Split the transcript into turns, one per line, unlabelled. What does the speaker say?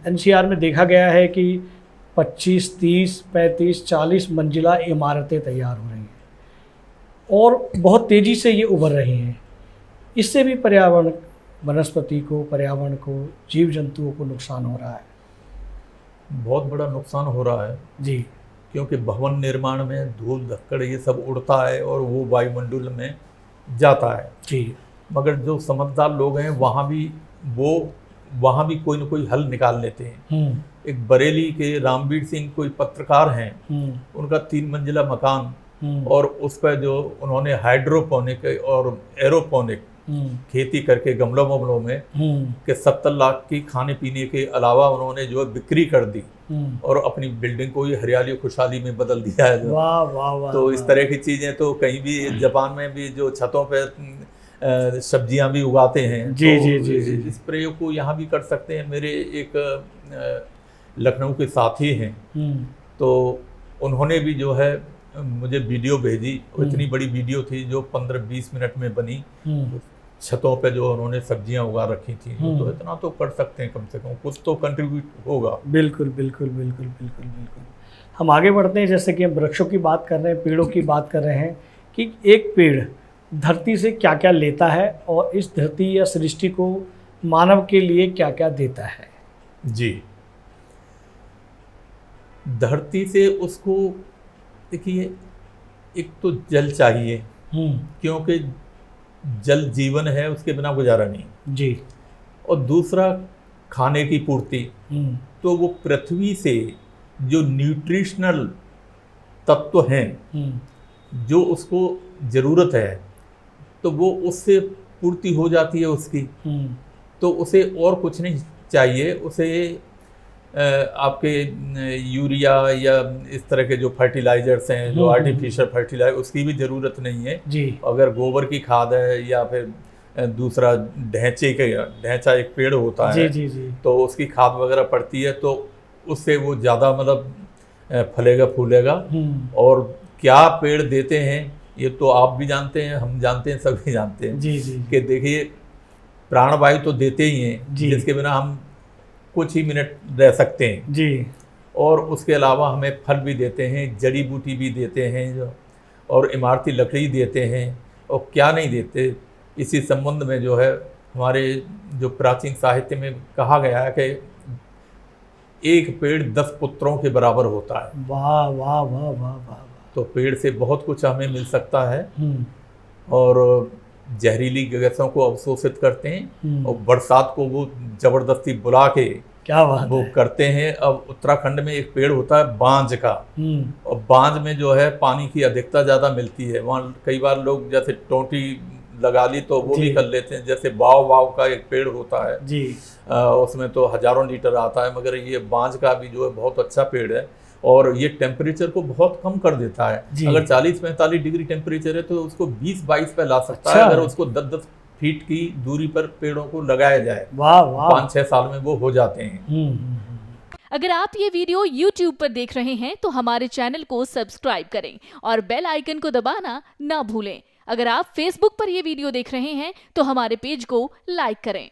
NCR में देखा गया है कि 25, 30, 35, 40 मंजिला इमारतें तैयार हो रही हैं और बहुत तेज़ी से ये उभर रही हैं। इससे भी पर्यावरण, वनस्पति को, पर्यावरण को, जीव जंतुओं को नुकसान हो रहा है।
बहुत बड़ा नुकसान हो रहा है
जी,
क्योंकि भवन निर्माण में धूल धक्कड़ ये सब उड़ता है और वो वायुमंडल में जाता है।
जी,
मगर जो समझदार लोग हैं वहाँ भी कोई ना कोई हल निकाल लेते हैं। एक बरेली के रामवीर सिंह कोई पत्रकार हैं, उनका 3 मंजिला मकान और उस पर जो उन्होंने हाइड्रोपोनिक और एरोपोनिक खेती करके गमलों वमलों में के 70 लाख की खाने पीने के अलावा उन्होंने जो बिक्री कर दी और अपनी बिल्डिंग को ही हरियाली खुशहाली में बदल दिया है।
वाह वाह वाह।
तो इस तरह की चीज़ें तो कहीं भी जापान में भी जो छतों पर सब्जियां भी उगाते हैं,
जी,
तो
जी, जी, जी,
इस प्रयोग को यहाँ भी कर सकते हैं। मेरे एक लखनऊ के साथी हैं, तो उन्होंने भी जो है मुझे वीडियो भेजी। इतनी बड़ी वीडियो थी जो 15-20 मिनट में बनी। छतों पे जो उन्होंने सब्जियां उगा रखी थी। तो इतना तो कर सकते हैं, कम से कम कुछ तो कंट्रीब्यूट होगा।
बिल्कुल बिल्कुल बिल्कुल बिल्कुल बिल्कुल। हम आगे बढ़ते हैं, जैसे कि हम वृक्षों की बात कर रहे हैं, पेड़ों की बात कर रहे हैं कि एक पेड़ धरती से क्या क्या लेता है और इस धरती या सृष्टि को मानव के लिए क्या क्या देता है।
जी, धरती से उसको देखिए, एक तो जल चाहिए क्योंकि जल जीवन है, उसके बिना गुजारा नहीं
जी।
और दूसरा खाने की पूर्ति। तो वो पृथ्वी से जो न्यूट्रिशनल तत्व हैं जो उसको ज़रूरत है, तो वो उससे पूर्ति हो जाती है उसकी। तो उसे और कुछ नहीं चाहिए। उसे आपके यूरिया या इस तरह के जो फर्टिलाइजर्स हैं, जो आर्टिफिशियल फर्टिलाइजर, उसकी भी ज़रूरत नहीं है
जी।
अगर गोबर की खाद है या फिर दूसरा ढैंचा एक पेड़ होता है,
जी, जी, जी।
तो उसकी खाद वगैरह पड़ती है, तो उससे वो ज़्यादा मतलब फलेगा फूलेगा। और क्या पेड़ देते हैं ये तो आप भी जानते हैं, हम जानते हैं, सभी जानते हैं।
जी, जी।
कि देखिए, प्राणवायु तो देते ही हैं
जी।
जिसके बिना हम कुछ ही मिनट रह सकते हैं
जी।
और उसके अलावा हमें फल भी देते हैं, जड़ी बूटी भी देते हैं जो, और इमारती लकड़ी देते हैं, और क्या नहीं देते। इसी संबंध में जो है हमारे जो प्राचीन साहित्य में कहा गया है कि एक पेड़ 10 पुत्रों के बराबर होता है।
वाह वाह वाह वाह वाह।
तो पेड़ से बहुत कुछ हमें मिल सकता है और जहरीली गैसों को अवशोषित करते हैं और बरसात को वो जबरदस्ती बुला के
क्या बात
वो
है।
करते हैं। अब उत्तराखंड में एक पेड़ होता है बांज का, और बांज में जो है पानी की अधिकता ज़्यादा मिलती है। वहाँ कई बार लोग जैसे टोंटी लगा ली तो वो भी कर लेते हैं। जैसे बाव का एक पेड़ होता है
जी,
उसमें तो हजारों लीटर आता है, मगर ये बांज का भी जो है बहुत अच्छा पेड़ है और ये टेम्परेचर को बहुत कम कर देता है। अगर 40-45 डिग्री टेम्परेचर है तो उसको 20-22 पे ला सकता है अगर उसको 10-10 फीट की दूरी पर पेड़ों को लगाया जाए।
वाह वाह।
5-6 साल में वो हो जाते हैं।
अगर आप ये वीडियो YouTube पर देख रहे हैं तो हमारे चैनल को सब्सक्राइब करें और बेल आइकन को दबाना ना भूलें। अगर आप Facebook पर ये वीडियो देख रहे हैं तो हमारे पेज को लाइक करें।